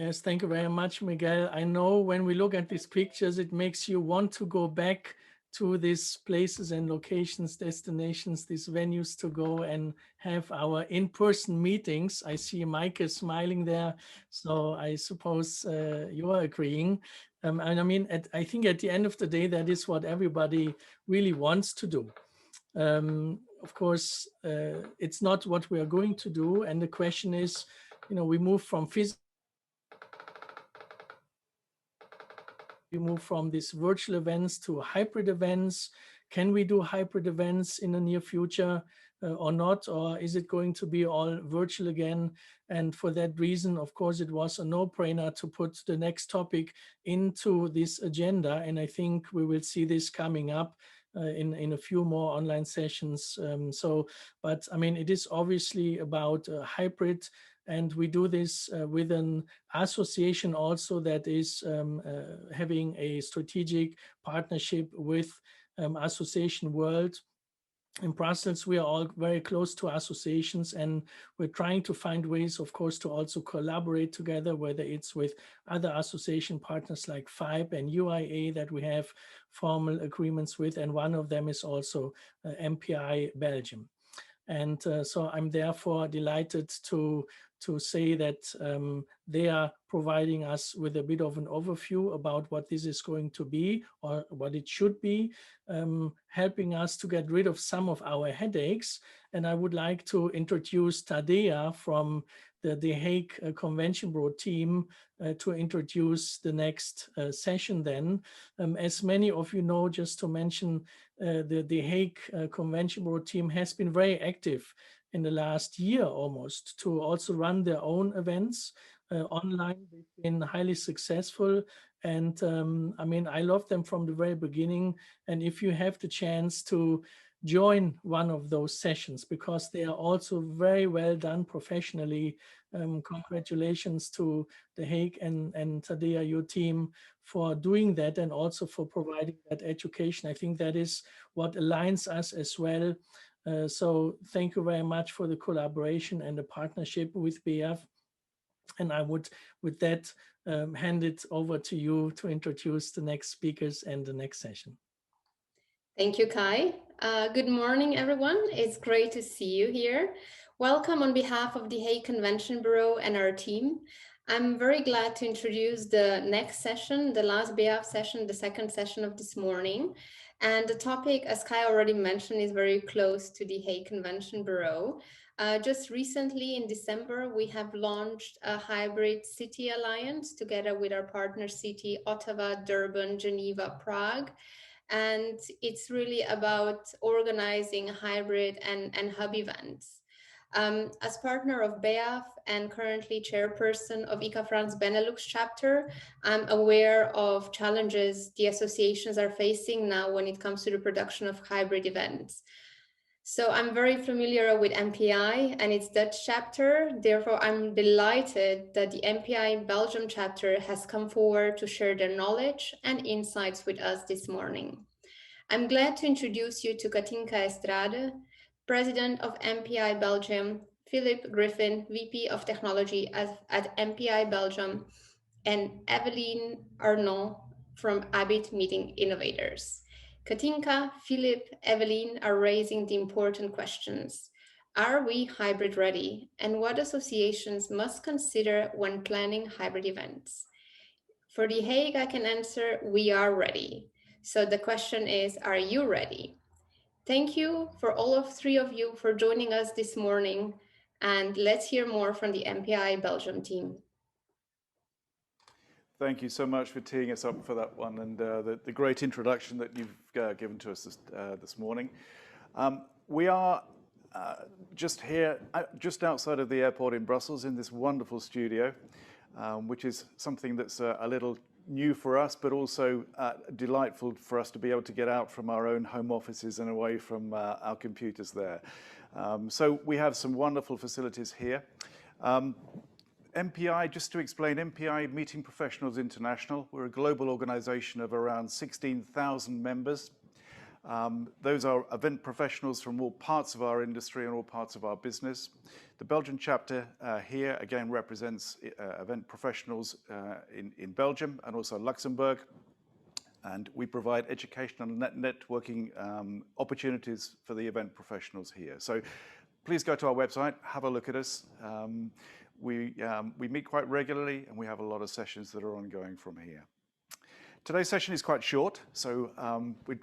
Yes, thank you very much, Miguel. I know when we look at these pictures, it makes you want to go back to these places and locations, destinations, these venues to go and have our in-person meetings. I see Mike is smiling there, so I suppose you are agreeing. And I mean, I think at the end of the day, that is what everybody really wants to do. Of course, it's not what we are going to do. And the question is, we move from physical, we move from these virtual events to hybrid events. Can we do hybrid events in the near future or not? Or is it going to be all virtual again? And for that reason, of course, it was a no-brainer to put the next topic into this agenda. And I think we will see this coming up in a few more online sessions. But I mean, it is obviously about hybrid, and we do this with an association also that is having a strategic partnership with Association World. In Brussels, we are all very close to associations, and we're trying to find ways, of course, to also collaborate together, whether it's with other association partners like FIBE and UIA that we have formal agreements with, and one of them is also MPI Belgium. And so I'm therefore delighted to say that they are providing us with a bit of an overview about what this is going to be or what it should be, helping us to get rid of some of our headaches. And I would like to introduce Tadea from the Hague Convention Bureau team to introduce the next session then. As many of you know, just to mention, the Hague Convention Bureau team has been very active in the last year almost to also run their own events online. They've been highly successful. And I mean, I love them from the very beginning. And if you have the chance to join one of those sessions, because they are also very well done professionally, congratulations to the Hague and Tadea, your team, for doing that and also for providing that education. I think that is what aligns us as well. So thank you very much for the collaboration and the partnership with BEAF. And I would, with that, hand it over to you to introduce the next speakers and the next session. Thank you, Kai. Good morning, everyone. It's great to see you here. Welcome on behalf of the Hague Convention Bureau and our team. I'm very glad to introduce the next session, the last BEAF session, the second session of this morning. And the topic, as Kai already mentioned, is very close to the Hague Convention Bureau. Just recently in December, we have launched a hybrid city alliance together with our partner city, Ottawa, Durban, Geneva, Prague. And it's really about organizing hybrid and hub events. As partner of BEAF and currently chairperson of ICA France Benelux chapter, I'm aware of challenges the associations are facing now when it comes to the production of hybrid events. So I'm very familiar with MPI and its Dutch chapter. Therefore, I'm delighted that the MPI Belgium chapter has come forward to share their knowledge and insights with us this morning. I'm glad to introduce you to Katinka Estrade, President of MPI Belgium, Philip Griffin, VP of Technology at MPI Belgium, and Evelien Aernaudts from Abbit meeting Innovators. Katinka, Philip, Evelien are raising the important questions. Are we hybrid ready? And what associations must consider when planning hybrid events? For The Hague, I can answer, we are ready. So the question is, are you ready? Thank you for all of three of you for joining us this morning. And let's hear more from the MPI Belgium team. Thank you so much for teeing us up for that one and the great introduction that you've given to us this morning. We are just here, just outside of the airport in Brussels in this wonderful studio, which is something that's a little new for us, but also delightful for us to be able to get out from our own home offices and away from our computers there. So we have some wonderful facilities here. MPI, just to explain, MPI, Meeting Professionals International, we're a global organization of around 16,000 members. Those are event professionals from all parts of our industry and all parts of our business. The Belgian chapter here, again, represents event professionals in Belgium and also Luxembourg. And we provide educational and networking opportunities for the event professionals here. So please go to our website, have a look at us. We meet quite regularly and we have a lot of sessions that are ongoing from here. Today's session is quite short, so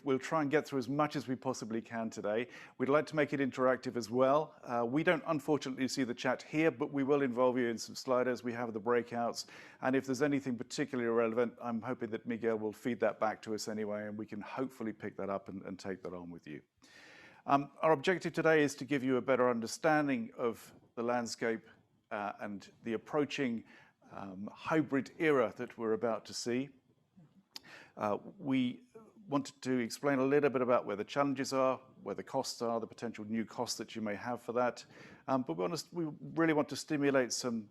we'll try and get through as much as we possibly can today. We'd like to make it interactive as well. We don't unfortunately see the chat here, but we will involve you in some sliders. We have the breakouts, and if there's anything particularly relevant, I'm hoping that Miguel will feed that back to us anyway, and we can hopefully pick that up and take that on with you. Our objective today is to give you a better understanding of the landscape and the approaching hybrid era that we're about to see. We wanted to explain a little bit about where the challenges are, where the costs are, the potential new costs that you may have for that. But we really want to stimulate some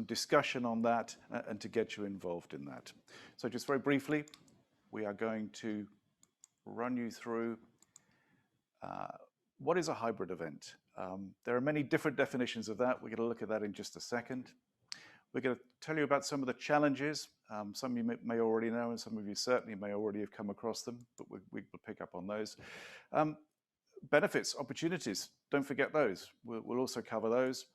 discussion on that and to get you involved in that. So just very briefly, we are going to run you through what is a hybrid event. There are many different definitions of that. We're going to look at that in just a second. We're going to tell you about some of the challenges. Some you may already know, and some of you certainly may already have come across them, but we will pick up on those. Benefits, opportunities, don't forget those. We'll also cover those.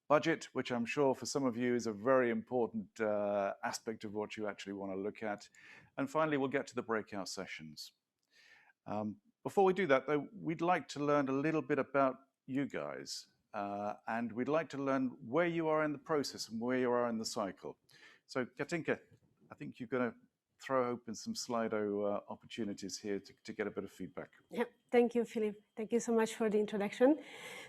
Budget, which I'm sure for some of you is a very important aspect of what you actually want to look at. And finally, we'll get to the breakout sessions. Before we do that, though, we'd like to learn a little bit about you guys. And we'd like to learn where you are in the process and where you are in the cycle. So Katinka, I think you're going to throw open some Slido opportunities here to get a bit of feedback. Yeah, thank you, Philip. Thank you so much for the introduction.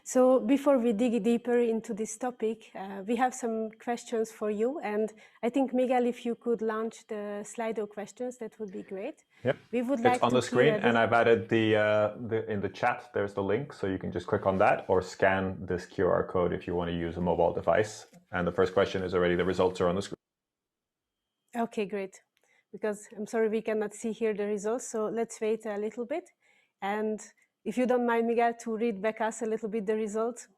So before we dig deeper into this topic, we have some questions for you. And I think, Miguel, if you could launch the Slido questions, that would be great. Yep, we would it's on the screen, and I've added in the chat, there's the link, so you can just click on that or scan this QR code if you want to use a mobile device. And the first question is already, the results are on the screen. Okay, great. Because I'm sorry we cannot see here the results, so let's wait a little bit. And if you don't mind, Miguel, to read back us a little bit the results.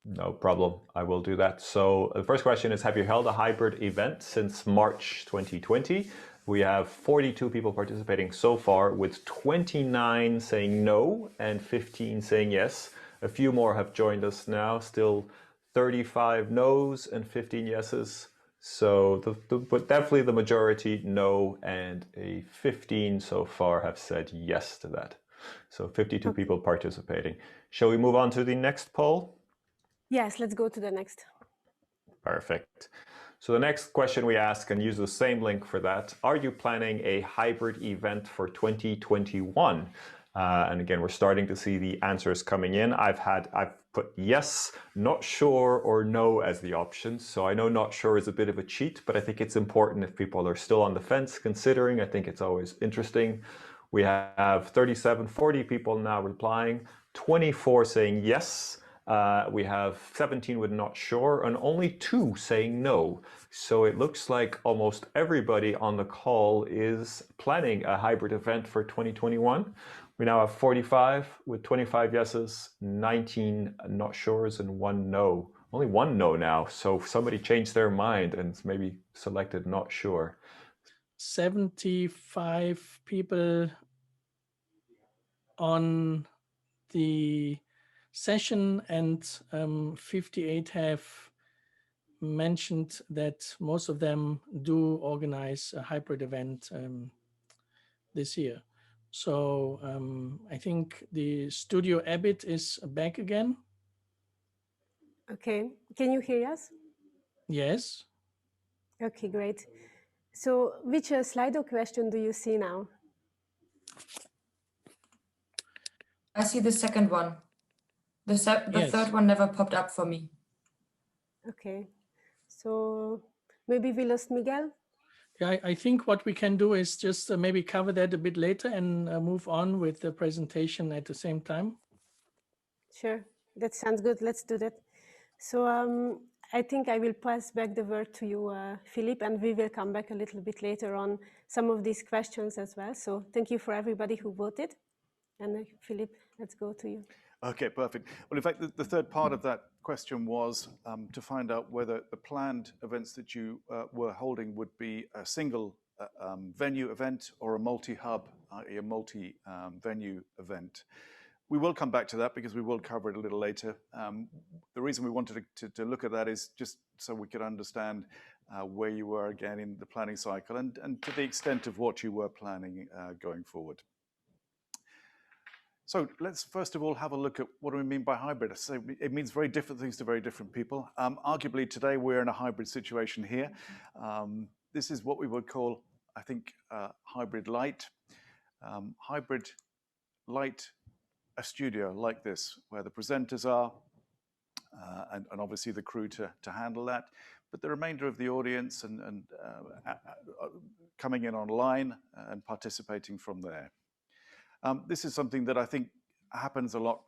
No problem, I will do that. So the first question is, have you held a hybrid event since March 2020? We have 42 people participating so far, with 29 saying no and 15 saying yes. A few more have joined us now, still 35 no's and 15 yeses. So but definitely the majority no, and a 15 so far have said yes to that. So 52 people participating. Shall we move on to the next poll? Yes, let's go to the next. Perfect. So the next question we ask, and use the same link for that, are you planning a hybrid event for 2021? And again, we're starting to see the answers coming in. I've put yes, not sure, or no as the options. So I know not sure is a bit of a cheat, but I think it's important if people are still on the fence considering. I think it's always interesting. We have 37, 40 people now replying, 24 saying yes. We have 17 with not sure, and only 2 saying no. So it looks like almost everybody on the call is planning a hybrid event for 2021. We now have 45 with 25 yeses, 19 not sures, and 1 no. Only 1 no now, so somebody changed their mind and maybe selected not sure. 75 people on the session, and 58 have mentioned that most of them do organize a hybrid event this year. So I think the studio Abbit is back again. Okay, can you hear us? Yes. Okay, great. So which Slido question do you see now? I see the second one. The Yes. third one never popped up for me. Okay, so maybe we lost Miguel? Yeah, I think what we can do is just maybe cover that a bit later and move on with the presentation at the same time. Sure, that sounds good. Let's do that. So I think I will pass back the word to you, Philippe, and we will come back a little bit later on some of these questions as well. So thank you for everybody who voted. And Philippe, let's go to you. Okay, perfect. Well, in fact, the third part of that question was to find out whether the planned events that you were holding would be a single venue event or a multi-hub, a multi-venue event. We will come back to that because we will cover it a little later. The reason we wanted to look at that is just so we could understand where you were again in the planning cycle and to the extent of what you were planning going forward. So let's first of all have a look at what do we mean by hybrid. So it means very different things to very different people. Arguably today we're in a hybrid situation here. This is what we would call, I think, hybrid light. Hybrid light, a studio like this, where the presenters are, and obviously the crew to handle that, but the remainder of the audience and coming in online and participating from there. This is something that I think happens a lot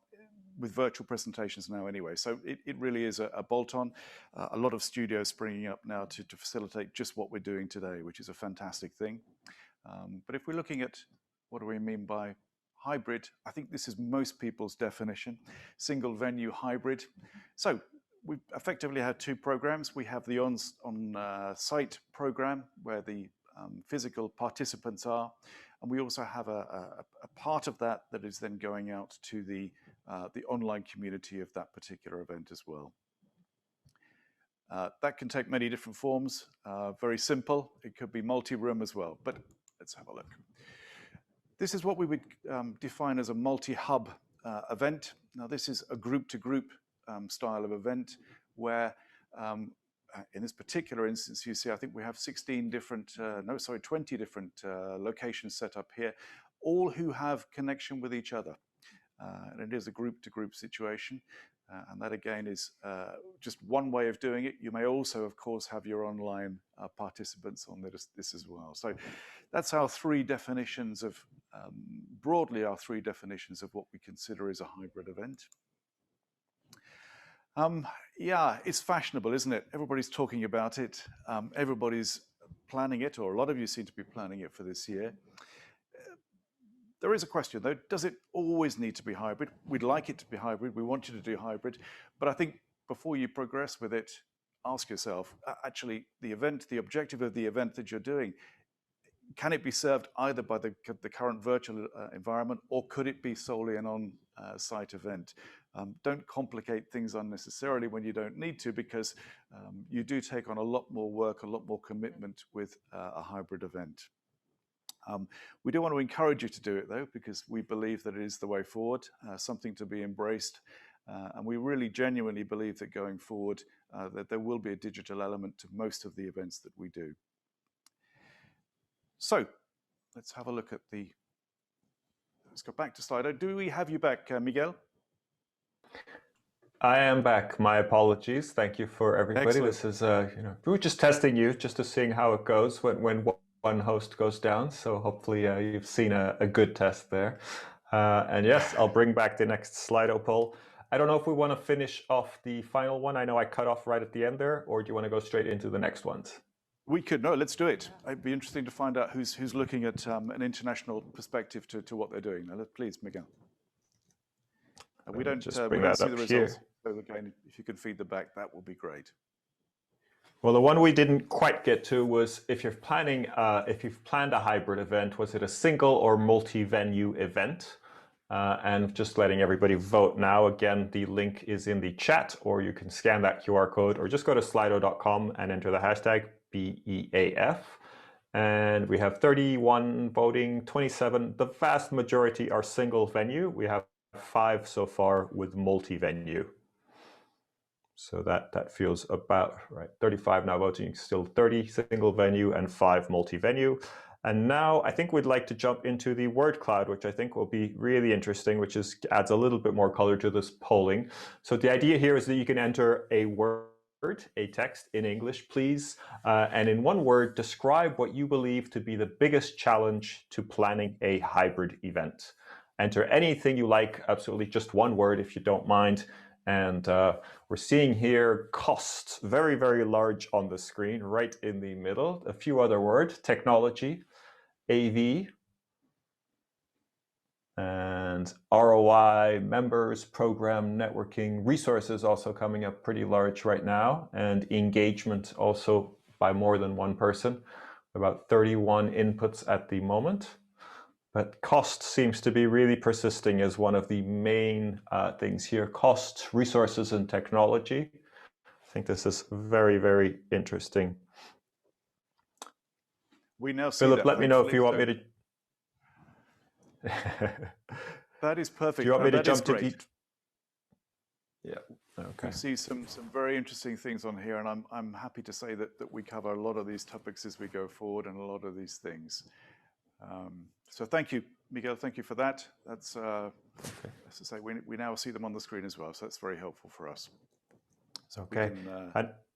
with virtual presentations now anyway. So it really is a bolt-on. A lot of studios springing up now to facilitate just what we're doing today, which is a fantastic thing. But if we're looking at what do we mean by hybrid, I think this is most people's definition, single venue hybrid. So we've effectively had 2 programs. We have the on-site program where the physical participants are, and we also have a part of that that is then going out to the online community of that particular event as well. That can take many different forms. Very simple. It could be multi-room as well, but let's have a look. This is what we would define as a multi-hub event. Now, this is a group-to-group style of event where in this particular instance, you see, I think we have 20 different locations set up here, all who have connection with each other. And it is a group-to-group situation. And that, again, is just one way of doing it. You may also, of course, have your online participants on this as well. So that's our 3 definitions of, broadly, our 3 definitions of what we consider is a hybrid event. Yeah, it's fashionable, isn't it? Everybody's talking about it. Everybody's planning it, or a lot of you seem to be planning it for this year. There is a question, though. Does it always need to be hybrid? We'd like it to be hybrid. We want you to do hybrid. But I think before you progress with it, ask yourself, actually, the objective of the event that you're doing, can it be served either by the current virtual environment, or could it be solely an on-site event? Don't complicate things unnecessarily when you don't need to, because you do take on a lot more work, a lot more commitment with a hybrid event. We do want to encourage you to do it, though, because we believe that it is the way forward, something to be embraced. And we really genuinely believe that going forward, that there will be a digital element to most of the events that we do. So let's have a look at let's go back to Slido. Do we have you back, Miguel? I am back. My apologies. Thank you for everybody. Excellent. This is, we were just testing you, just to seeing how it goes when one host goes down. So hopefully you've seen a good test there. And yes, I'll bring back the next Slido poll. I don't know if we want to finish off the final one. I know I cut off right at the end there, or do you want to go straight into the next ones? We could, no, let's do it. It'd be interesting to find out who's looking at an international perspective to what they're doing. Now, please, Miguel. We don't see the results. So again, if you could feed them back, that would be great. Well, the one we didn't quite get to was if you've planned a hybrid event, was it a single or multi-venue event? And just letting everybody vote now. Again, the link is in the chat, or you can scan that QR code, or just go to slido.com and enter the hashtag BEAF. And we have 31 voting, 27. The vast majority are single venue. We have 5 so far with multi-venue. So that feels about right. 35 now voting, still 30 single venue and 5 multi-venue. And now I think we'd like to jump into the word cloud, which I think will be really interesting, which adds a little bit more color to this polling. So the idea here is that you can enter a word, a text in English, please, and in one word, describe what you believe to be the biggest challenge to planning a hybrid event. Enter anything you like, absolutely just one word if you don't mind. And we're seeing here costs, very, very large on the screen, right in the middle. A few other words, technology, AV, and ROI, members, program, networking, resources also coming up pretty large right now, and engagement also by more than one person, about 31 inputs at the moment. But cost seems to be really persisting as one of the main things here. Cost, resources, and technology. I think this is very, very interesting. We now see Philip, that, let me know if you want me to... That is perfect. Do you want me to jump to great. Yeah, okay. We see some very interesting things on here, and I'm happy to say that we cover a lot of these topics as we go forward and a lot of these things. So thank you, Miguel. Thank you for that. That's, as I say, we now see them on the screen as well. So that's very helpful for us. So okay.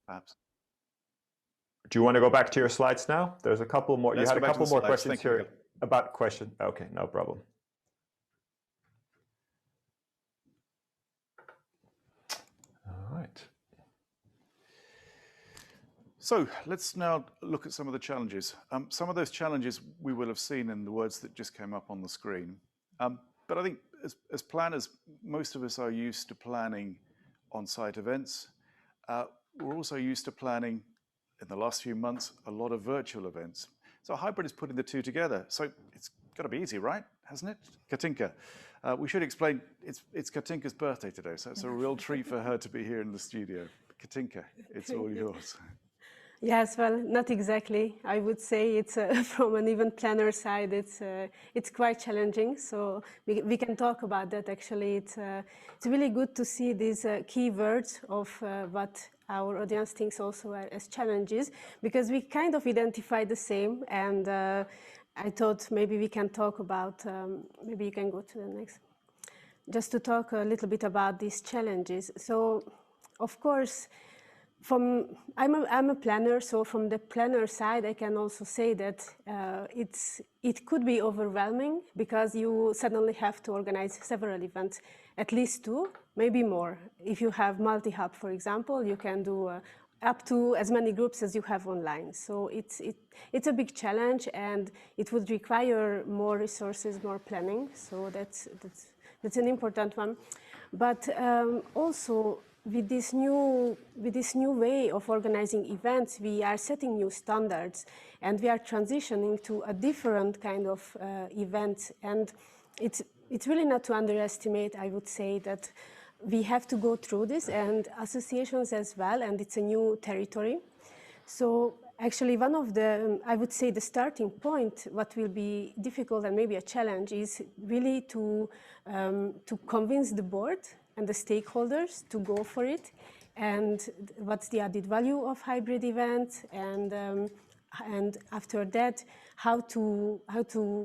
Perhaps. Do you want to go back to your slides now? There's a couple more. You had a couple more questions here about question. Okay, no problem. All right. So let's now look at some of the challenges. Some of those challenges we will have seen in the words that just came up on the screen. But I think as planners, most of us are used to planning on-site events. We're also used to planning, in the last few months, a lot of virtual events. So hybrid is putting the two together. So it's got to be easy, right? Hasn't it? Katinka. We should explain, it's Katinka's birthday today, so it's a real treat for her to be here in the studio. Katinka, it's all yours. Yes, well, not exactly. I would say it's from an event planner side, it's quite challenging. So we can talk about that. Actually, it's really good to see these keywords of what our audience thinks also as challenges, because we kind of identify the same. And I thought maybe we can talk about. Maybe you can go to the next, just to talk a little bit about these challenges. So, of course. I'm a planner, so from the planner side, I can also say that it could be overwhelming because you suddenly have to organize several events, at least 2, maybe more. If you have MultiHub, for example, you can do up to as many groups as you have online. So it's a big challenge, and it would require more resources, more planning. So that's an important one. But also, with this new way of organizing events, we are setting new standards, and we are transitioning to a different kind of event. And it's really not to underestimate. I would say that we have to go through this, and associations as well. And it's a new territory. So actually, one of the, I would say, the starting point, what will be difficult and maybe a challenge, is really to convince the board and the stakeholders to go for it, and what's the added value of hybrid events, and after that, how to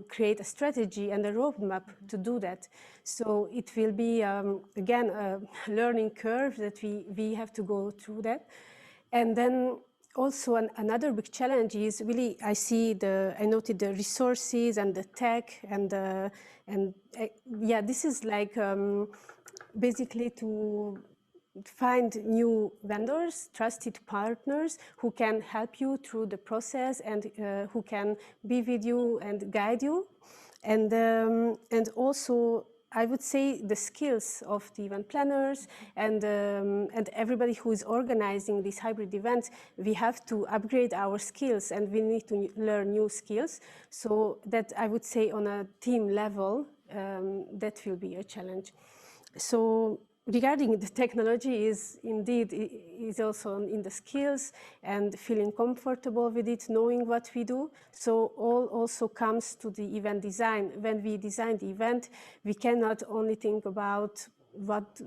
create a strategy and a roadmap to do that. So it will be again a learning curve that we have to go through that, and then also another big challenge is really, I noted the resources and the tech yeah, this is like basically to find new vendors, trusted partners who can help you through the process and who can be with you and guide you. And also, I would say the skills of the event planners and everybody who is organizing these hybrid events, we have to upgrade our skills and we need to learn new skills. So that I would say on a team level, that will be a challenge. So regarding the technology is also in the skills and feeling comfortable with it, knowing what we do. So all also comes to the event design. When we design the event, we cannot only think about what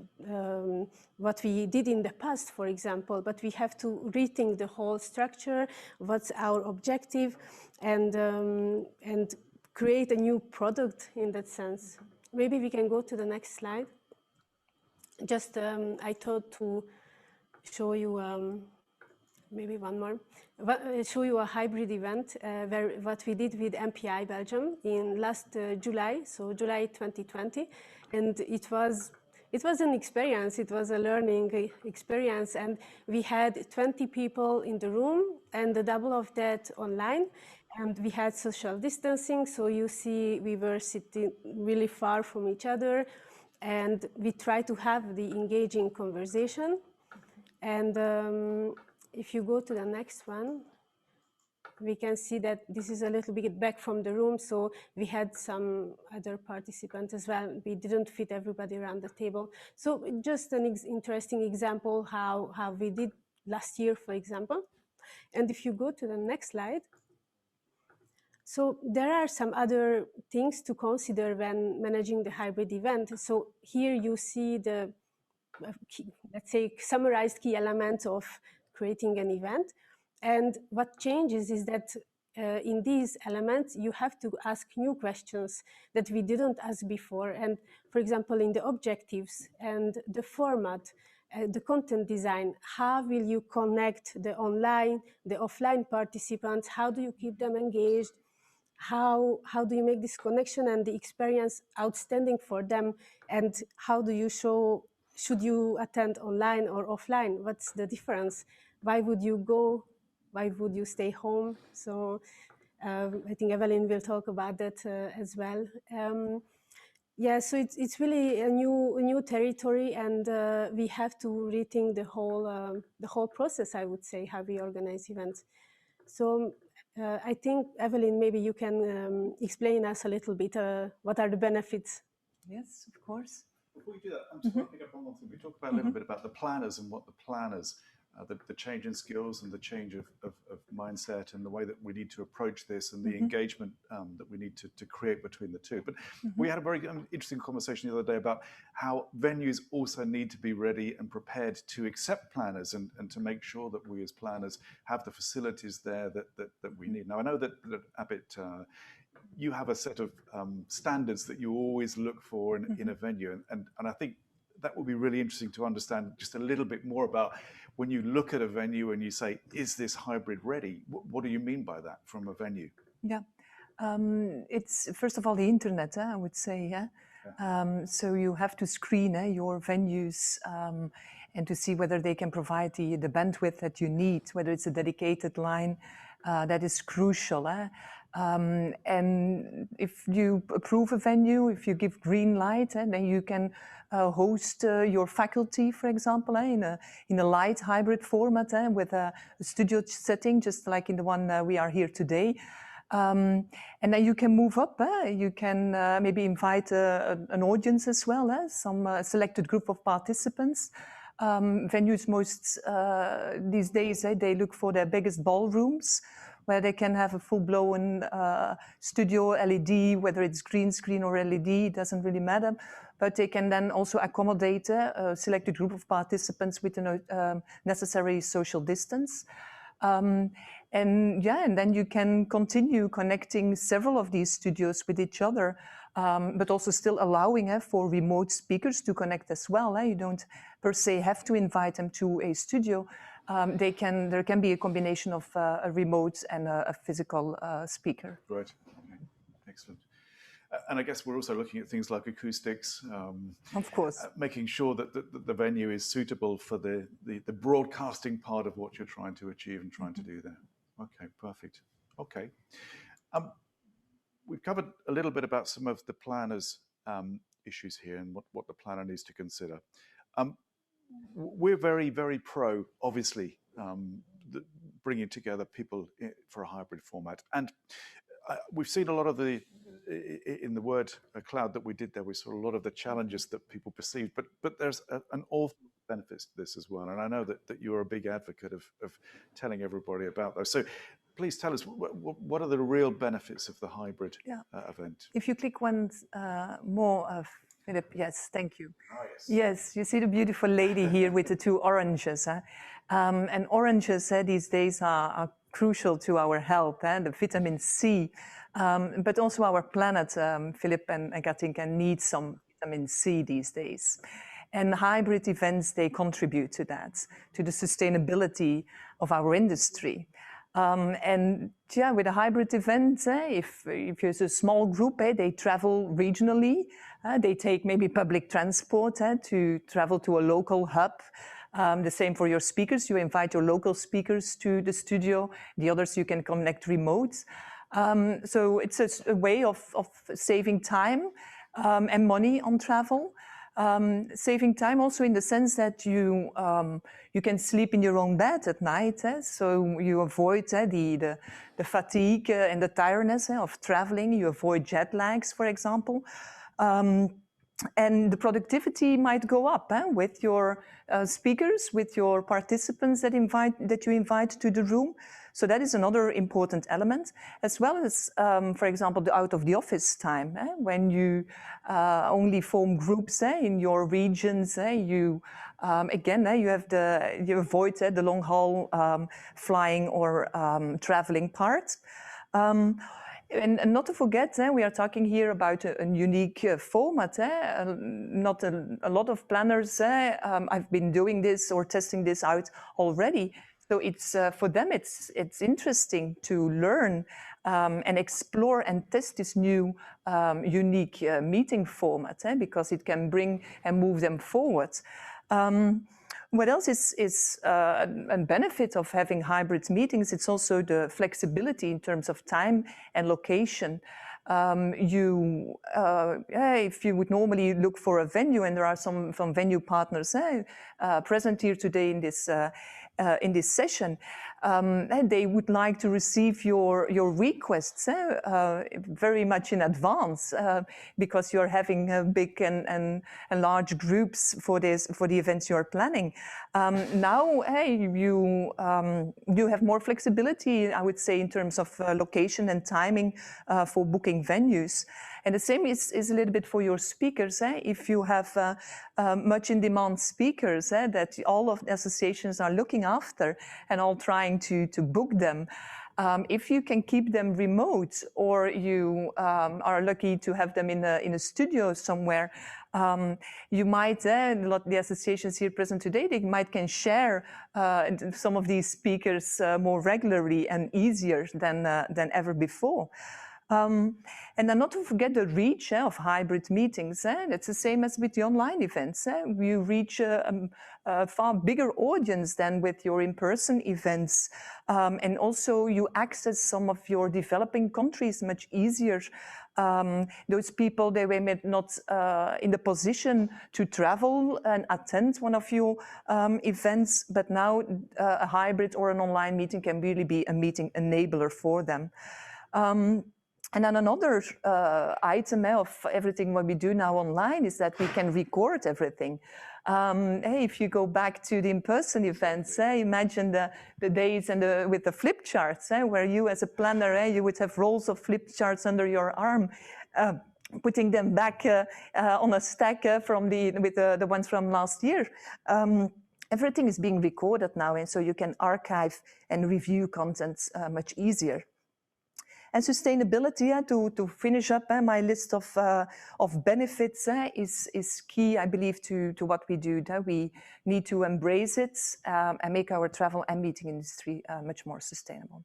we did in the past, for example, but we have to rethink the whole structure, what's our objective, and create a new product in that sense. Maybe we can go to the next slide. Just, I thought to show you, maybe one more, show you a hybrid event, what we did with MPI Belgium in last July, so July 2020. And it was an experience, it was a learning experience. And we had 20 people in the room and the double of that online. And we had social distancing, so you see we were sitting really far from each other. And we try to have the engaging conversation. And if you go to the next one, we can see that this is a little bit back from the room. So we had some other participants as well. We didn't fit everybody around the table. So just an interesting example how we did last year, for example. And if you go to the next slide, so there are some other things to consider when managing the hybrid event. So here you see the, let's say, summarized key elements of creating an event. And what changes is that in these elements, you have to ask new questions that we didn't ask before. And for example, in the objectives and the format, the content design, how will you connect the online, the offline participants? How do you keep them engaged? How do you make this connection and the experience outstanding for them? And how do you show, should you attend online or offline? What's the difference? Why would you go? Why would you stay home? So I think Evelien will talk about that as well. Yeah, so it's really a new territory, and we have to rethink the whole process, I would say, how we organize events. So I think, Evelien, maybe you can explain us a little bit what are the benefits. Yes, of course. Before you do that, I'm just want to pick up on one thing. We talked about a little bit about the planners and what the planners, the change in skills and the change of mindset and the way that we need to approach this and the engagement that we need to create between the two. But we had a very interesting conversation the other day about how venues also need to be ready and prepared to accept planners and to make sure that we as planners have the facilities there that we need. Now, I know that Abbit, you have a set of standards that you always look for in a venue. And I think that would be really interesting to understand just a little bit more about when you look at a venue and you say, is this hybrid ready? What do you mean by that from a venue? Yeah, it's first of all the internet, I would say. Yeah? So you have to screen your venues and to see whether they can provide the bandwidth that you need, whether it's a dedicated line. That is crucial. And if you approve a venue, if you give green light, then you can host your faculty, for example, in a light hybrid format with a studio setting, just like in the one we are here today. And then you can move up. You can maybe invite an audience as well, some selected group of participants. Venues most these days, they look for their biggest ballrooms, where they can have a full-blown studio LED, whether it's green screen or LED, it doesn't really matter. But they can then also accommodate a selected group of participants with the necessary social distance. And then you can continue connecting several of these studios with each other, but also still allowing for remote speakers to connect as well. You don't per se have to invite them to a studio. there can be a combination of a remote and a physical speaker. Right. Okay. Excellent. And I guess we're also looking at things like acoustics. Of course. Making sure that the venue is suitable for the broadcasting part of what you're trying to achieve and trying to do there. Okay, perfect. Okay. We've covered a little bit about some of the planners' issues here and what the planner needs to consider. We're very, very pro, obviously, bringing together people for a hybrid format. And we've seen a lot of in the word cloud that we did there, we saw a lot of the challenges that people perceived, but there's an awful benefits to this as well. And I know that you're a big advocate of telling everybody about those. So please tell us, what are the real benefits of the hybrid event? If you click one more, Philip, yes, thank you. Oh, yes. Yes, you see the beautiful lady here with the two oranges. And oranges these days are crucial to our health, the vitamin C, but also our planet, Philip and Katinka, need some vitamin C these days. And hybrid events, they contribute to that, to the sustainability of our industry. And yeah, with a hybrid event, if there's a small group, they travel regionally, they take maybe public transport to travel to a local hub. The same for your speakers. You invite your local speakers to the studio. The others you can connect remote. So it's a way of saving time and money on travel. Saving time also in the sense that you can sleep in your own bed at night, so you avoid the fatigue and the tiredness of traveling. You avoid jet lags, for example. And the productivity might go up with your speakers, with your participants that you invite to the room. So that is another important element, as well as, for example, the out of the office time. When you only form groups in your regions, you avoid the long haul flying or traveling part. And not to forget, we are talking here about a unique format. Not a lot of planners have been doing this or testing this out already. So it's for them, it's interesting to learn and explore and test this new unique meeting format because it can bring and move them forward. What else is a benefit of having hybrid meetings? It's also the flexibility in terms of time and location. If you would normally look for a venue, and there are some venue partners present here today in this session, and they would like to receive your requests very much in advance because you're having big and large groups for the events you're planning. Now, you have more flexibility, I would say, in terms of location and timing for booking venues. And the same is a little bit for your speakers. If you have much in-demand speakers that all of the associations are looking after and all trying to book them, if you can keep them remote, or you are lucky to have them in a studio somewhere, you might, a lot of the associations here present today, they can share some of these speakers more regularly and easier than ever before. And then not to forget the reach of hybrid meetings. It's the same as with the online events. You reach a far bigger audience than with your in-person events. And also you access some of your developing countries much easier. Those people, they were not in the position to travel and attend one of your events, but now a hybrid or an online meeting can really be a meeting enabler for them. And then another item of everything what we do now online is that we can record everything. If you go back to the in-person events, imagine the days and with the flip charts, where you as a planner, you would have rolls of flip charts under your arm, putting them back on a stack with the ones from last year. Everything is being recorded now, and so you can archive and review content much easier. And sustainability, to finish up, my list of benefits is key, I believe, to what we do. We need to embrace it and make our travel and meeting industry much more sustainable.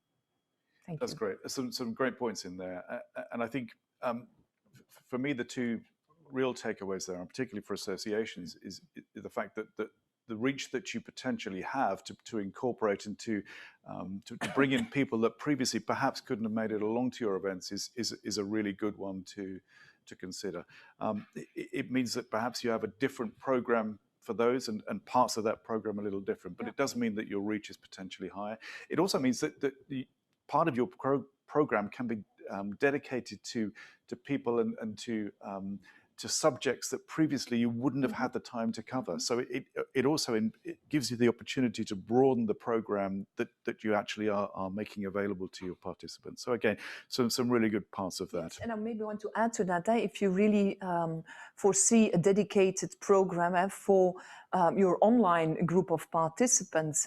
Thank you. That's great. Some great points in there. And I think for me, the two real takeaways there, and particularly for associations, is the fact that the reach that you potentially have to incorporate and to bring in people that previously perhaps couldn't have made it along to your events is a really good one to consider. It means that perhaps you have a different program for those and parts of that program a little different, but it does mean that your reach is potentially higher. It also means that the part of your program can be dedicated to people and to subjects that previously you wouldn't have had the time to cover. So it also it gives you the opportunity to broaden the program that you actually are making available to your participants. So again, some really good parts of that. And I maybe want to add to that, if you really foresee a dedicated program for your online group of participants,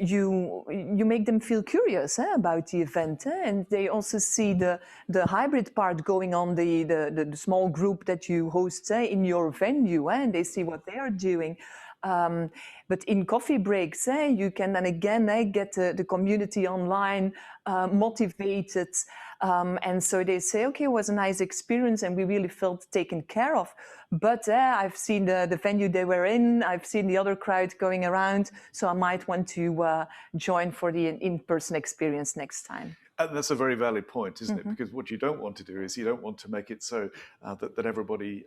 you make them feel curious about the event, and they also see the hybrid part going on, the small group that you host in your venue, and they see what they are doing. But in coffee breaks, you can then again get the community online motivated, and so they say, okay, it was a nice experience and we really felt taken care of. But I've seen the venue they were in, I've seen the other crowd going around, so I might want to join for the in-person experience next time. And that's a very valid point, isn't it? Because what you don't want to do is you don't want to make it so that everybody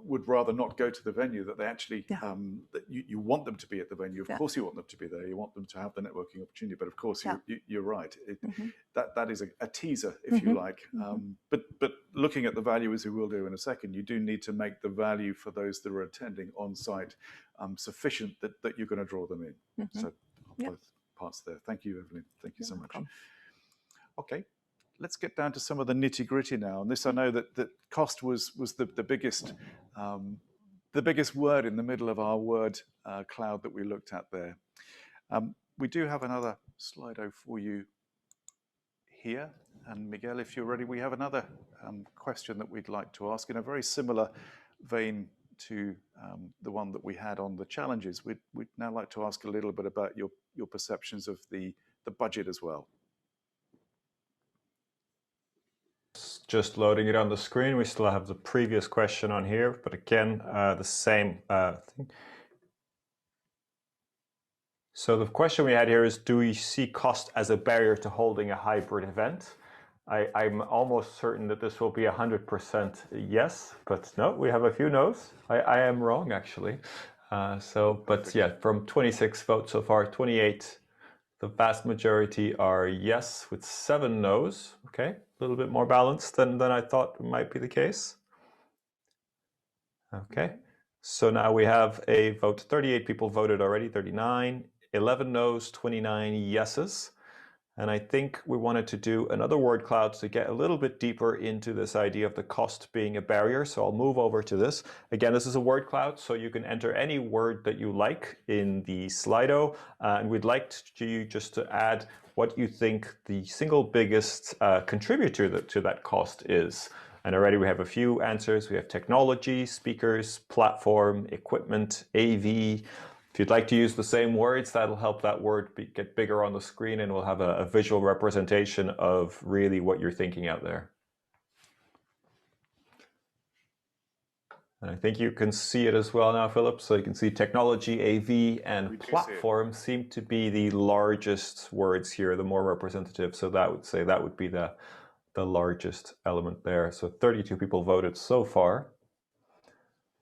would rather not go to the venue, that they actually, that you want them to be at the venue. Of course you want them to be there. You want them to have the networking opportunity. But of course, you're right. That is a teaser, if you like. But looking at the value, as we will do in a second, you do need to make the value for those that are attending on site sufficient that you're going to draw them in. So both parts there. Thank you, Evelien. Thank you so much. Okay, let's get down to some of the nitty-gritty now. And this, I know that cost was the biggest word in the middle of our word cloud that we looked at there. We do have another Slido for you here. And Miguel, if you're ready, we have another question that we'd like to ask in a very similar vein to the one that we had on the challenges. We'd now like to ask a little bit about your perceptions of the budget as well. Just loading it on the screen. We still have the previous question on here, but again, the same thing. So the question we had here is, do we see cost as a barrier to holding a hybrid event? I'm almost certain that this will be 100% yes, but no, we have a few no's. I am wrong, actually. But yeah, from 26 votes so far, 28, the vast majority are yes, with 7 no's. Okay, a little bit more balanced than I thought might be the case. Okay, so now we have a vote. 38 people voted already, 39, 11 no's, 29 yeses. And I think we wanted to do another word cloud to get a little bit deeper into this idea of the cost being a barrier. So I'll move over to this. Again, this is a word cloud, so you can enter any word that you like in the Slido. And we'd like you just to add what you think the single biggest contributor to that cost is. And already we have a few answers. We have technology, speakers, platform, equipment, AV. If you'd like to use the same words, that'll help that word get bigger on the screen, and we'll have a visual representation of really what you're thinking out there. And I think you can see it as well now, Philip. So you can see technology, AV, and platform seem to be the largest words here, the more representative. So that would be the largest element there. So 32 people voted so far.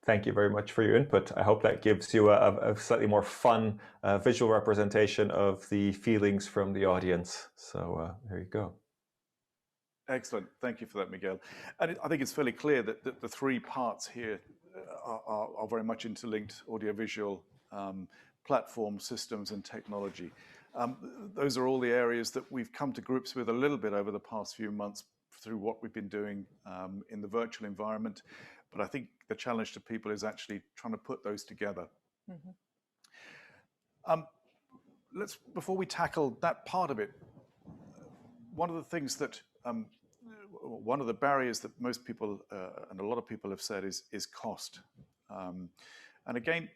Thank you very much for your input. I hope that gives you a slightly more fun visual representation of the feelings from the audience. So there you go. Excellent. Thank you for that, Miguel. And I think it's fairly clear that the 3 parts here are very much interlinked: audiovisual, platform, systems, and technology. Those are all the areas that we've come to grips with a little bit over the past few months through what we've been doing in the virtual environment. But I think the challenge to people is actually trying to put those together. Before we tackle that part of it, one of the things that, one of the barriers that most people and a lot of people have said is cost. And again,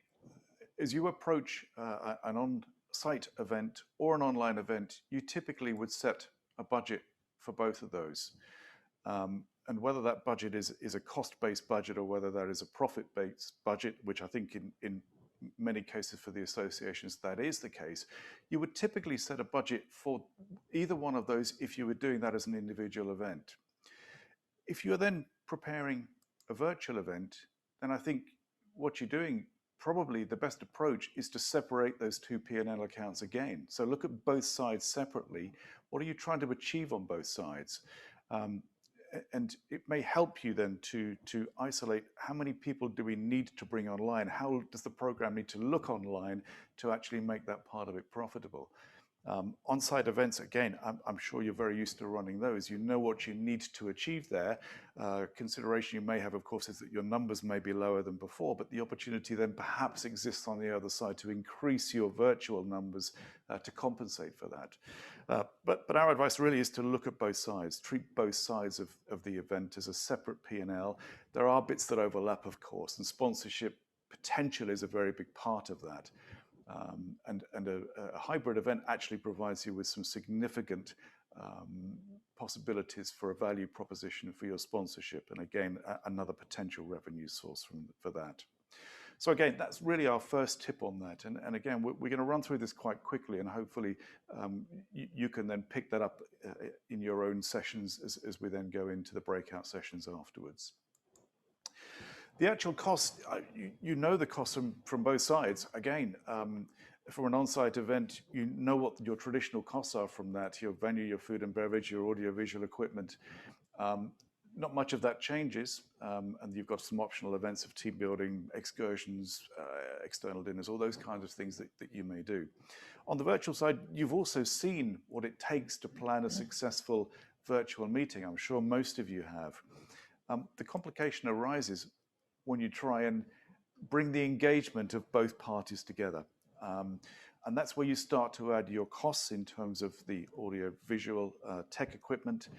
as you approach an on-site event or an online event, you typically would set a budget for both of those. And whether that budget is a cost-based budget or whether that is a profit-based budget, which I think in many cases for the associations that is the case, you would typically set a budget for either one of those if you were doing that as an individual event. If you're then preparing a virtual event, then I think what you're doing, probably the best approach is to separate those two P&L accounts again. So look at both sides separately. What are you trying to achieve on both sides? And it may help you then to isolate how many people do we need to bring online? How does the program need to look online to actually make that part of it profitable? On-site events, again, I'm sure you're very used to running those. You know what you need to achieve there. Consideration you may have, of course, is that your numbers may be lower than before, but the opportunity then perhaps exists on the other side to increase your virtual numbers to compensate for that. But our advice really is to look at both sides, treat both sides of the event as a separate P&L. There are bits that overlap, of course, and sponsorship potential is a very big part of that. And a hybrid event actually provides you with some significant possibilities for a value proposition for your sponsorship, and again, another potential revenue source for that. So again, that's really our first tip on that. And again, we're going to run through this quite quickly, and hopefully you can then pick that up in your own sessions as we then go into the breakout sessions afterwards. The actual cost, you know the cost from both sides. Again, for an on-site event, you know what your traditional costs are from that, your venue, your food and beverage, your audio-visual equipment. Not much of that changes, and you've got some optional events of team building, excursions, external dinners, all those kinds of things that you may do. On the virtual side, you've also seen what it takes to plan a successful virtual meeting. I'm sure most of you have. The complication arises when you try and bring the engagement of both parties together. And that's where you start to add your costs in terms of the audio-visual tech equipment,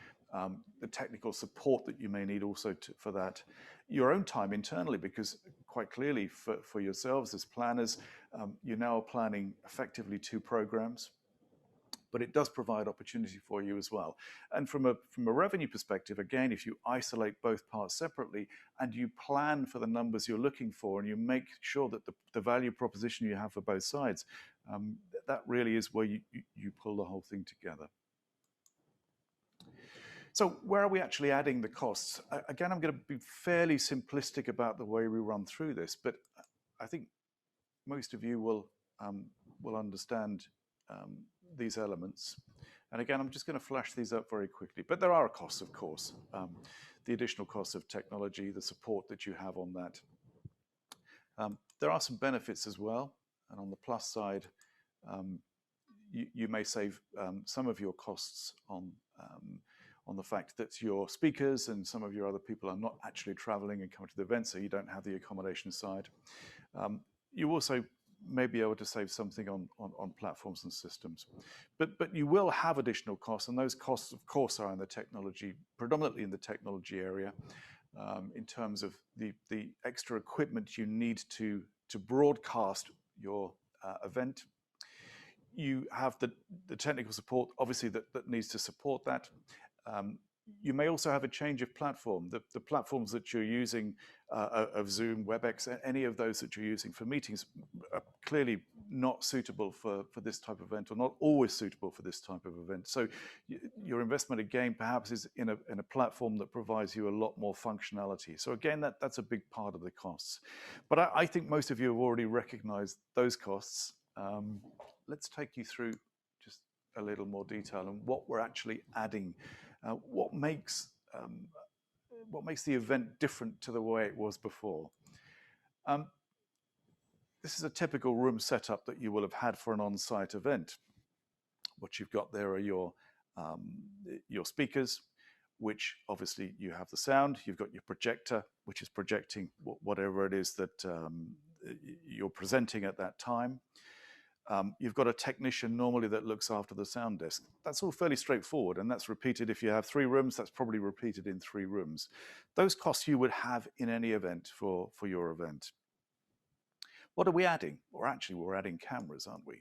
the technical support that you may need also for that, your own time internally, because quite clearly for yourselves as planners, you're now planning effectively 2 programs. But it does provide opportunity for you as well. And from a revenue perspective, again, if you isolate both parts separately and you plan for the numbers you're looking for and you make sure that the value proposition you have for both sides, that really is where you pull the whole thing together. So where are we actually adding the costs? Again, I'm going to be fairly simplistic about the way we run through this, but I think most of you will understand these elements. And again, I'm just going to flash these up very quickly, but there are costs, of course. The additional costs of technology, the support that you have on that. There are some benefits as well. And on the plus side, you may save some of your costs on the fact that your speakers and some of your other people are not actually traveling and coming to the event, so you don't have the accommodation side. You also may be able to save something on platforms and systems. But you will have additional costs, and those costs, of course, are in the technology, predominantly in the technology area, in terms of the extra equipment you need to broadcast your event. You have the technical support, obviously, that needs to support that. You may also have a change of platform. The platforms that you're using of Zoom, WebEx, any of those that you're using for meetings are clearly not suitable for this type of event, or not always suitable for this type of event. So your investment again perhaps is in a platform that provides you a lot more functionality. So again, that's a big part of the costs. But I think most of you have already recognized those costs. Let's take you through just a little more detail on what we're actually adding. What makes the event different to the way it was before? This is a typical room setup that you will have had for an on-site event. What you've got there are your speakers, which obviously you have the sound. You've got your projector, which is projecting whatever it is that you're presenting at that time. you've got a technician normally that looks after the sound desk. That's all fairly straightforward, and that's repeated. If you have 3 rooms, that's probably repeated in 3 rooms. Those costs you would have in any event for your event. What are we adding? Or actually, we're adding cameras, aren't we?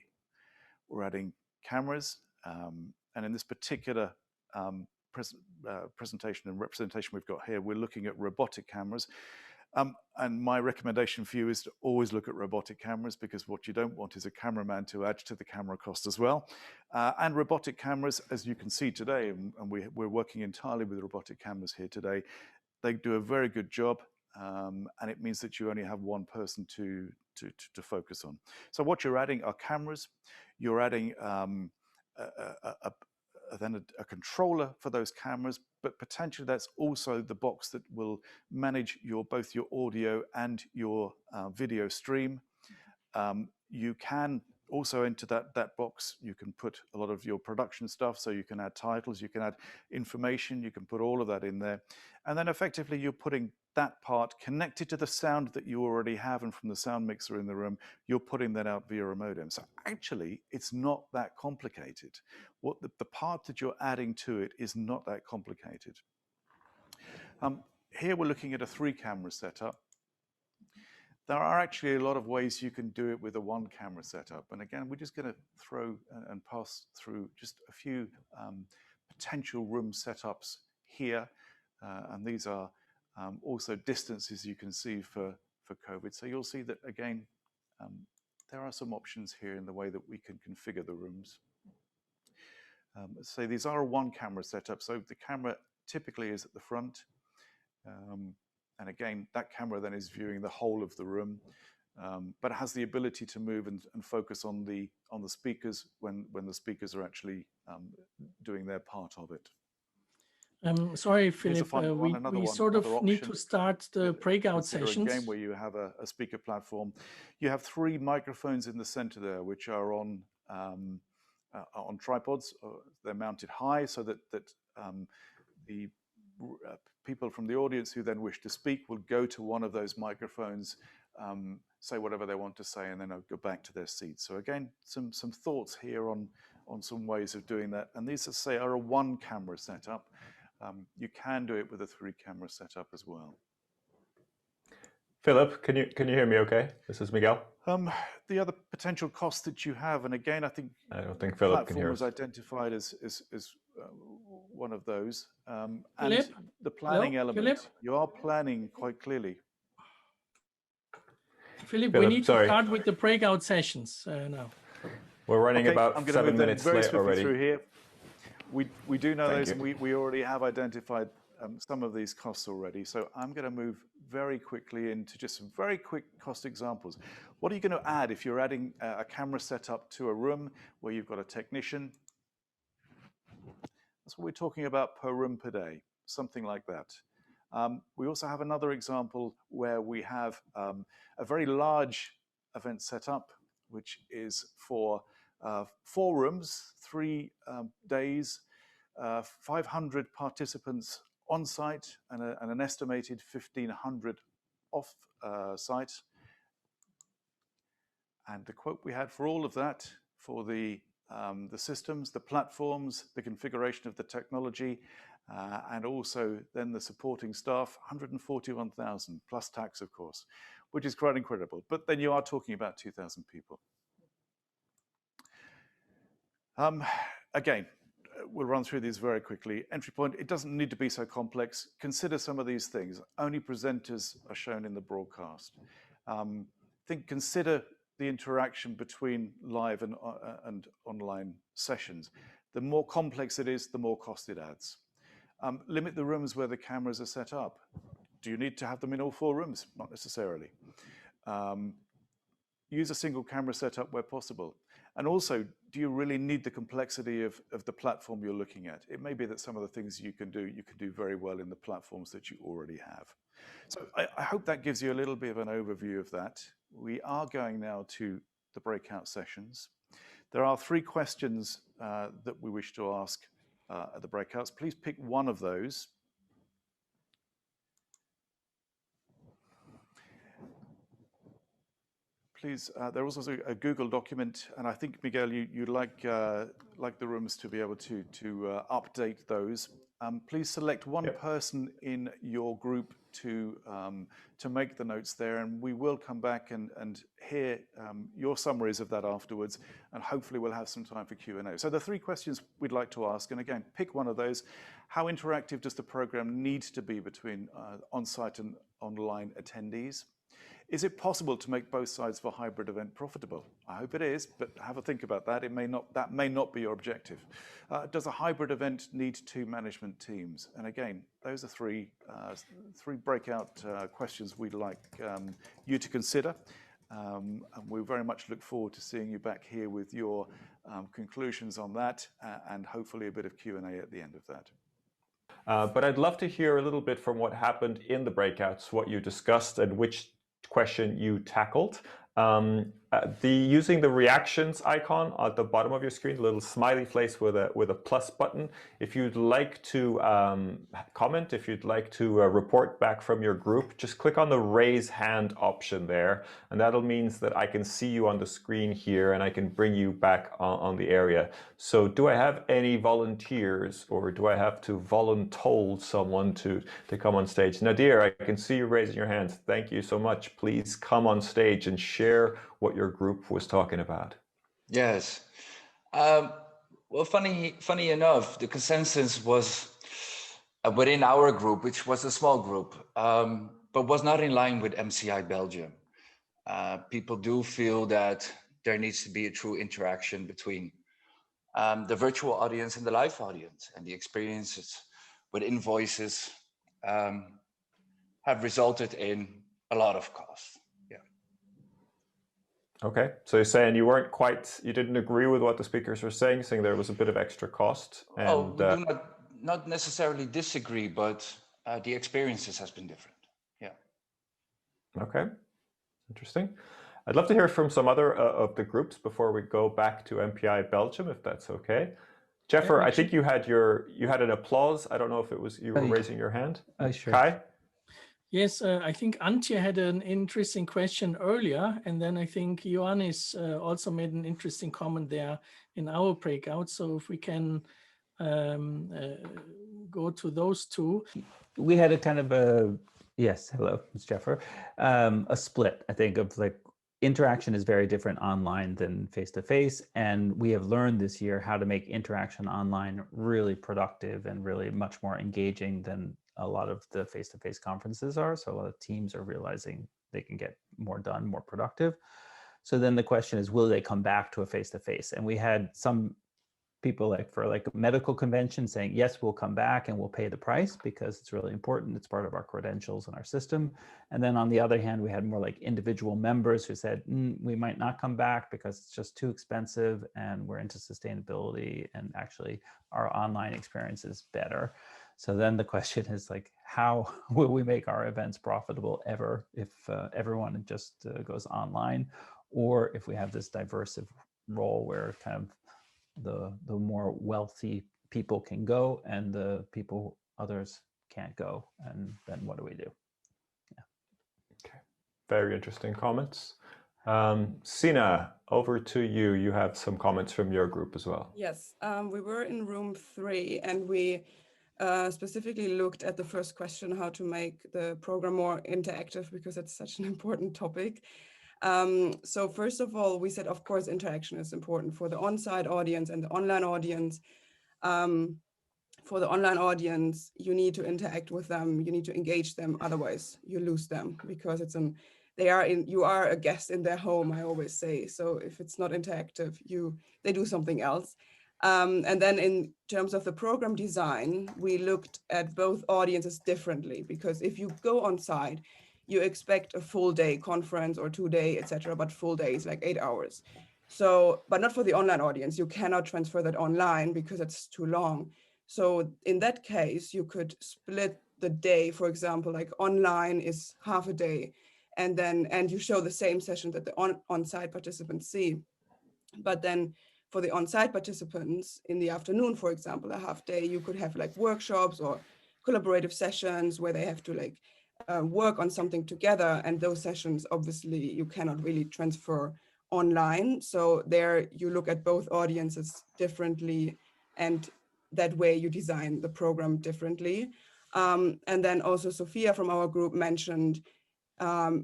We're adding cameras, and in this particular presentation and representation we've got here, we're looking at robotic cameras. And my recommendation for you is to always look at robotic cameras, because what you don't want is a cameraman to add to the camera cost as well. And robotic cameras, as you can see today, and we're working entirely with robotic cameras here today, they do a very good job, and it means that you only have one person to focus on. So what you're adding are cameras. You're adding then a controller for those cameras, but potentially that's also the box that will manage both your audio and your video stream. You can also into that box, you can put a lot of your production stuff, so you can add titles, you can add information, you can put all of that in there. And then effectively you're putting that part connected to the sound that you already have, and from the sound mixer in the room, you're putting that out via a modem. So actually, it's not that complicated. What the part that you're adding to it is not that complicated. Here we're looking at a 3-camera setup. There are actually a lot of ways you can do it with a 1-camera setup. And again, we're just going to throw and pass through just a few potential room setups here. And these are also distances you can see for COVID. So you'll see that, again, there are some options here in the way that we can configure the rooms. So these are a 1-camera setup. So the camera typically is at the front. And again, that camera then is viewing the whole of the room, but it has the ability to move and focus on the speakers when the speakers are actually doing their part of it. Sorry, Philip, we sort of need to start the breakout sessions. A game where you have a speaker platform. You have 3 microphones in the center there, which are on tripods. They're mounted high so that the people from the audience who then wish to speak will go to one of those microphones, say whatever they want to say, and then go back to their seats. So again, some thoughts here on some ways of doing that. And these, as I say, are a 1-camera setup. You can do it with a 3-camera setup as well. Philip, can you hear me okay? This is Miguel. The other potential costs that you have, and again, I don't think Philip can hear us. Platform was identified as one of those. Philip? And the planning Hello? element, Philip? you are planning quite clearly. Philip, we need to start with the breakout sessions now. We're running about 7 minutes late already. Through here. We do know those, and we already have identified some of these costs already. So I'm going to move very quickly into just some very quick cost examples. What are you going to add if you're adding a camera setup to a room where you've got a technician? That's what we're talking about per room per day, something like that. We also have another example where we have a very large event setup, which is for 4 rooms, 3 days, 500 participants on site, and an estimated 1,500 off site. And the quote we had for all of that, for the systems, the platforms, the configuration of the technology, and also then the supporting staff, 141,000 plus tax, of course, which is quite incredible. But then you are talking about 2,000 people. Again, we'll run through these very quickly. Entry point, it doesn't need to be so complex. Consider some of these things. Only presenters are shown in the broadcast. Consider the interaction between live and online sessions. The more complex it is, the more cost it adds. Limit the rooms where the cameras are set up. Do you need to have them in all 4 rooms? Not necessarily. Use a single camera setup where possible. And also, do you really need the complexity of the platform you're looking at? It may be that some of the things you can do very well in the platforms that you already have. So I hope that gives you a little bit of an overview of that. We are going now to the breakout sessions. There are 3 questions that we wish to ask at the breakouts. Please pick one of those. please, there was also a Google document, and I think, Miguel, you'd like the rooms to be able to update those. Please select one person in your group to make the notes there, and we will come back and hear your summaries of that afterwards, and hopefully we'll have some time for Q&A. So the 3 questions we'd like to ask, and again, pick one of those. How interactive does the program need to be between on-site and online attendees? Is it possible to make both sides of a hybrid event profitable? I hope it is, but have a think about that. That may not be your objective. Does a hybrid event need 2 management teams? And again, those are 3 breakout questions we'd like you to consider. And we very much look forward to seeing you back here with your conclusions on that, and hopefully a bit of Q&A at the end of that. But I'd love to hear a little bit from what happened in the breakouts, what you discussed and which question you tackled. Using the reactions icon at the bottom of your screen, a little smiley face with a plus button. If you'd like to comment, if you'd like to report back from your group, just click on the raise hand option there, and that'll means that I can see you on the screen here and I can bring you back on the area. So do I have any volunteers, or do I have to voluntold someone to come on stage? Nadir, I can see you raising your hand. Thank you so much. Please come on stage and share what your group was talking about. Yes. Well, funny enough, the consensus was within our group, which was a small group, but was not in line with MCI Belgium. People do feel that there needs to be a true interaction between the virtual audience and the live audience, and the experiences with invoices have resulted in a lot of cost. Okay, so you're saying you didn't agree with what the speakers were saying there was a bit of extra cost. And, we do not necessarily disagree, but the experiences has been different. Yeah. Okay, interesting. I'd love to hear from some other of the groups before we go back to MPI Belgium, if that's okay. Jeffer, yeah, I think you had an applause. I don't know if it was you were raising your hand. Sure. Kai? Yes, I think Antje had an interesting question earlier, and then I think Ioannis also made an interesting comment there in our breakout. So if we can go to those 2. We had a kind of a, yes, hello, it's Jeffer, a split, I think, of like interaction is very different online than face-to-face, and we have learned this year how to make interaction online really productive and really much more engaging than a lot of the face-to-face conferences are. So a lot of teams are realizing they can get more done, more productive. So then the question is, will they come back to a face-to-face? And we had some people for a medical convention saying, yes, we'll come back and we'll pay the price because it's really important. It's part of our credentials and our system. And then on the other hand, we had more individual members who said, we might not come back because it's just too expensive and we're into sustainability and actually our online experience is better. So then the question is how will we make our events profitable ever if everyone just goes online, or if we have this diverse role where kind of the more wealthy people can go and the others can't go, and then what do we do? Yeah. Okay, very interesting comments. Sina, over to you. You have some comments from your group as well. Yes, we were in room 3 and we specifically looked at the first question, how to make the program more interactive, because it's such an important topic. So first of all, we said, of course, interaction is important for the on-site audience and the online audience. For the online audience, you need to interact with them, you need to engage them, otherwise you lose them, because you are a guest in their home, I always say. So if it's not interactive, they do something else. And then in terms of the program design, we looked at both audiences differently, because if you go on site, you expect a full day conference or 2-day, etc., but full day is 8 hours. So, but not for the online audience. You cannot transfer that online because it's too long. So in that case, you could split the day, for example, online is half a day, and you show the same session that the on-site participants see. But then for the on-site participants in the afternoon, for example, a half day, you could have workshops or collaborative sessions where they have to work on something together, and those sessions, obviously, you cannot really transfer online. So there you look at both audiences differently, and that way you design the program differently. And then also Sophia from our group mentioned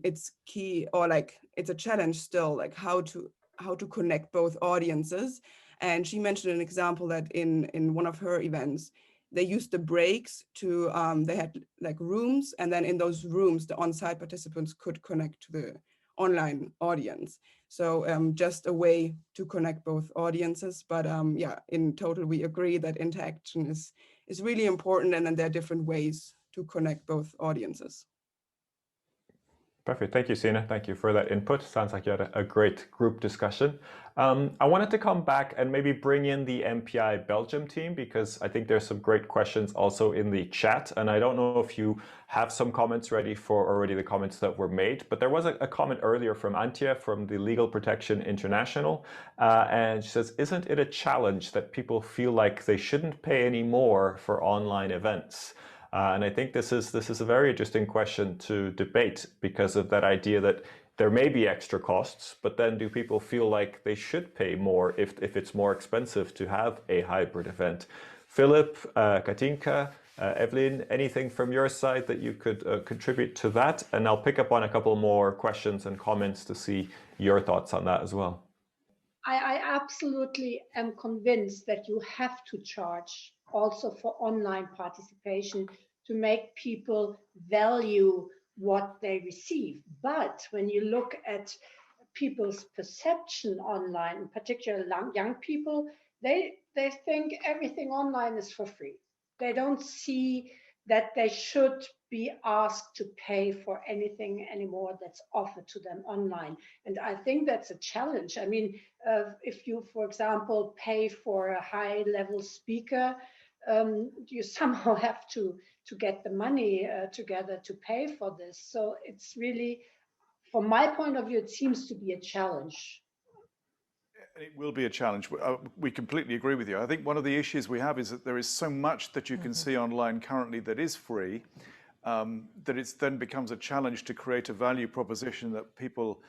it's key, or like it's a challenge still, like how to connect both audiences. And she mentioned an example that in one of her events, they used the breaks to, they had like rooms, and then in those rooms, the on-site participants could connect to the online audience. So just a way to connect both audiences. But yeah, in total, we agree that interaction is really important, and then there are different ways to connect both audiences. Perfect. Thank you, Sina. Thank you for that input. Sounds like you had a great group discussion. I wanted to come back and maybe bring in the MPI Belgium team, because I think there's some great questions also in the chat. And I don't know if you have some comments ready for already the comments that were made, but there was a comment earlier from Antje from the Legal Protection International. And she says, isn't it a challenge that people feel like they shouldn't pay any more for online events? And I think this is a very interesting question to debate, because of that idea that there may be extra costs, but then do people feel like they should pay more if it's more expensive to have a hybrid event? Philip, Katinka, Evelien, anything from your side that you could contribute to that? And I'll pick up on a couple more questions and comments to see your thoughts on that as well. I absolutely am convinced that you have to charge also for online participation to make people value what they receive. But when you look at people's perception online, in particular young people, they think everything online is for free. They don't see that they should be asked to pay for anything anymore that's offered to them online. And I think that's a challenge. I mean, if you, for example, pay for a high-level speaker, you somehow have to get the money together to pay for this. So it's really, from my point of view, it seems to be a challenge. It will be a challenge. We completely agree with you. I think one of the issues we have is that there is so much that you can see online currently that is free, that it then becomes a challenge to create a value proposition that people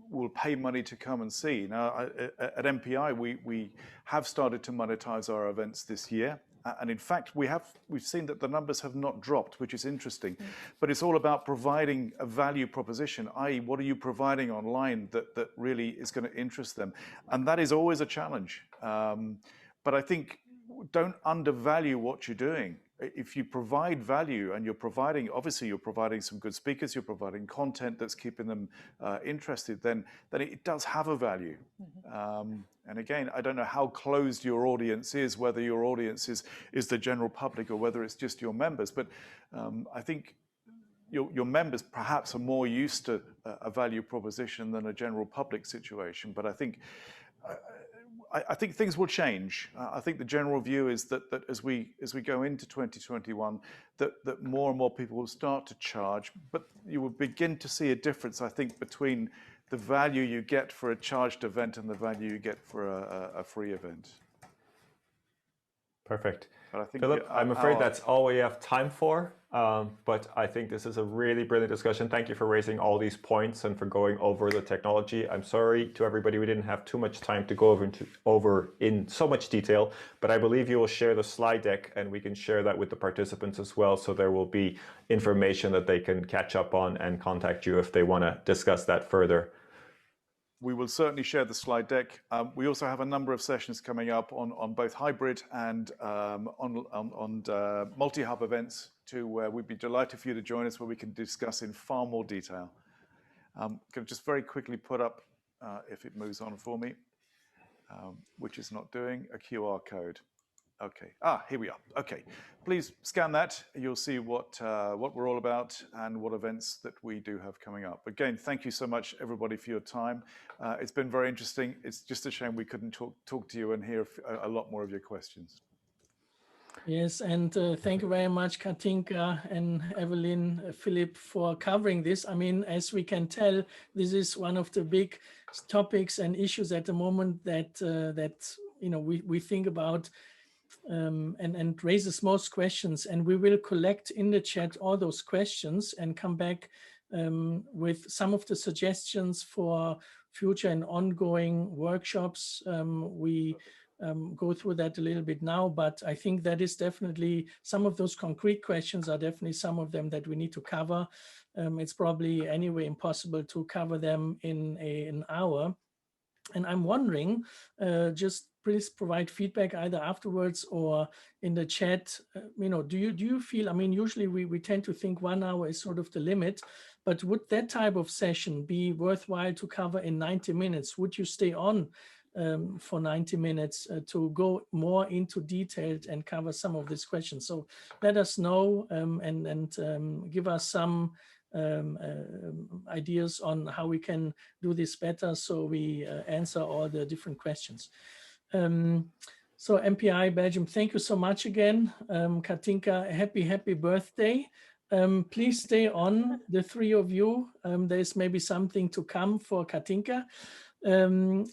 will pay money to come and see. Now, at MPI, we have started to monetize our events this year. And in fact, we've seen that the numbers have not dropped, which is interesting. But it's all about providing a value proposition, i.e. what are you providing online that really is going to interest them? And that is always a challenge. But I think don't undervalue what you're doing. If you provide value and obviously you're providing some good speakers, you're providing content that's keeping them interested, then it does have a value. And again, I don't know how closed your audience is, whether your audience is the general public or whether it's just your members. But I think your members perhaps are more used to a value proposition than a general public situation. But I think things will change. I think the general view is that as we go into 2021, that more and more people will start to charge, but you will begin to see a difference, I think, between the value you get for a charged event and the value you get for a free event. Perfect. But I think Philip, I'm afraid that's all we have time for, but I think this is a really brilliant discussion. Thank you for raising all these points and for going over the technology. I'm sorry to everybody we didn't have too much time to go over in so much detail, but I believe you will share the slide deck and we can share that with the participants as well, so there will be information that they can catch up on and contact you if they want to discuss that further. We will certainly share the slide deck. We also have a number of sessions coming up on both hybrid and on multi-hub events too, where we'd be delighted for you to join us, where we can discuss in far more detail. Can I just very quickly put up, if it moves on for me, which is not doing, a QR code. Okay, here we are. Okay, please scan that. You'll see what we're all about and what events that we do have coming up. Again, thank you so much, everybody, for your time. It's been very interesting. It's just a shame we couldn't talk to you and hear a lot more of your questions. Yes, and thank you very much, Katinka and Evelien, Philip, for covering this. I mean, as we can tell, this is one of the big topics and issues at the moment that we think about. and raises most questions. And we will collect in the chat all those questions and come back with some of the suggestions for future and ongoing workshops. We go through that a little bit now, but I think that is definitely some of those concrete questions are definitely some of them that we need to cover. It's probably anyway impossible to cover them in an hour. And I'm wondering, just please provide feedback either afterwards or in the chat. Do you feel, I mean, usually we tend to think 1 hour is sort of the limit, but would that type of session be worthwhile to cover in 90 minutes? Would you stay on for 90 minutes to go more into detail and cover some of these questions? So let us know and give us some ideas on how we can do this better, so we answer all the different questions. So MPI Belgium, thank you so much again. Katinka, happy birthday. Please stay on, the three of you. There's maybe something to come for Katinka. We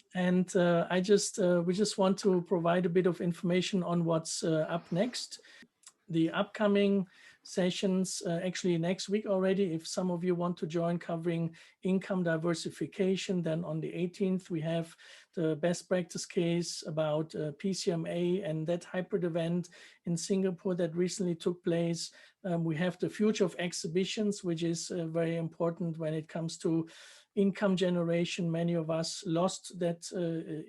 just want to provide a bit of information on what's up next. The upcoming sessions actually next week already, if some of you want to join, covering income diversification. Then on the 18th we have the best practice case about PCMA and that hybrid event in Singapore that recently took place. We have the future of exhibitions, which is very important when it comes to income generation. Many of us lost that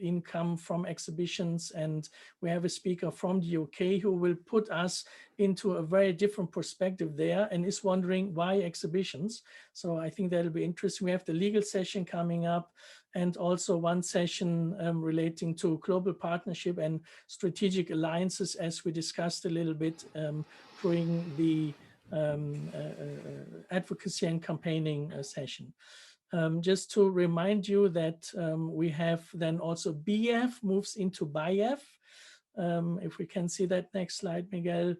income from exhibitions, and we have a speaker from the UK who will put us into a very different perspective there and is wondering why exhibitions. So I think that'll be interesting. We have the legal session coming up, and also one session relating to global partnership and strategic alliances, as we discussed a little bit during the advocacy and campaigning session. Just to remind you that we have then also BEAF moves into BEAF. If we can see that next slide, Miguel.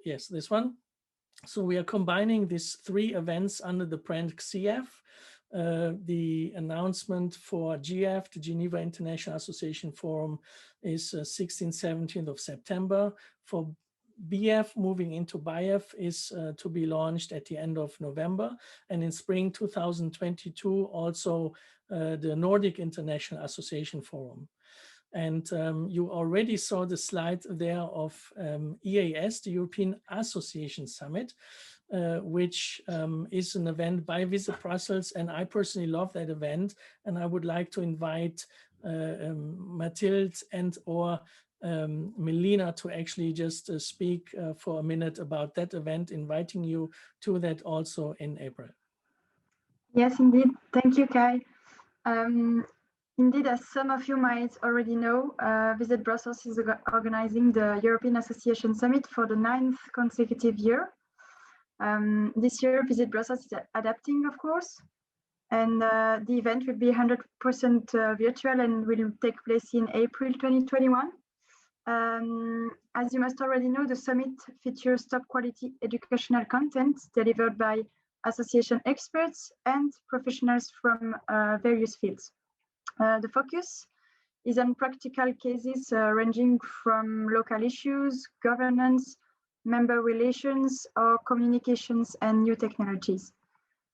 Yes, this one. So we are combining these three events under the brand CF. The announcement for GF, the Geneva International Association Forum, is 16th, 17th of September. For BEAF, moving into BEAF, is to be launched at the end of November. And in spring 2022, also the Nordic International Association Forum. And you already saw the slide there of EAS, the European Association Summit, which is an event by Visit Brussels. And I personally love that event. And I would like to invite Mathilde and or Melina to actually just speak for a minute about that event, inviting you to that also in April. Yes, indeed. Thank you, Kai. Indeed, as some of you might already know, Visit Brussels is organizing the European Association Summit for the 9th consecutive year. This year, Visit Brussels is adapting, of course, and the event will be 100% virtual and will take place in April 2021. As you must already know, the summit features top quality educational content delivered by association experts and professionals from various fields. The focus is on practical cases ranging from local issues, governance, member relations, or communications and new technologies.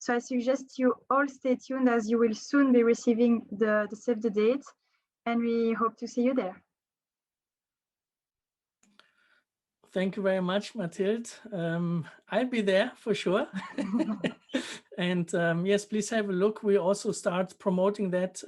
So I suggest you all stay tuned, as you will soon be receiving the save the date, and we hope to see you there. Thank you very much, Mathilde. I'll be there for sure. And yes, please have a look. We also start promoting that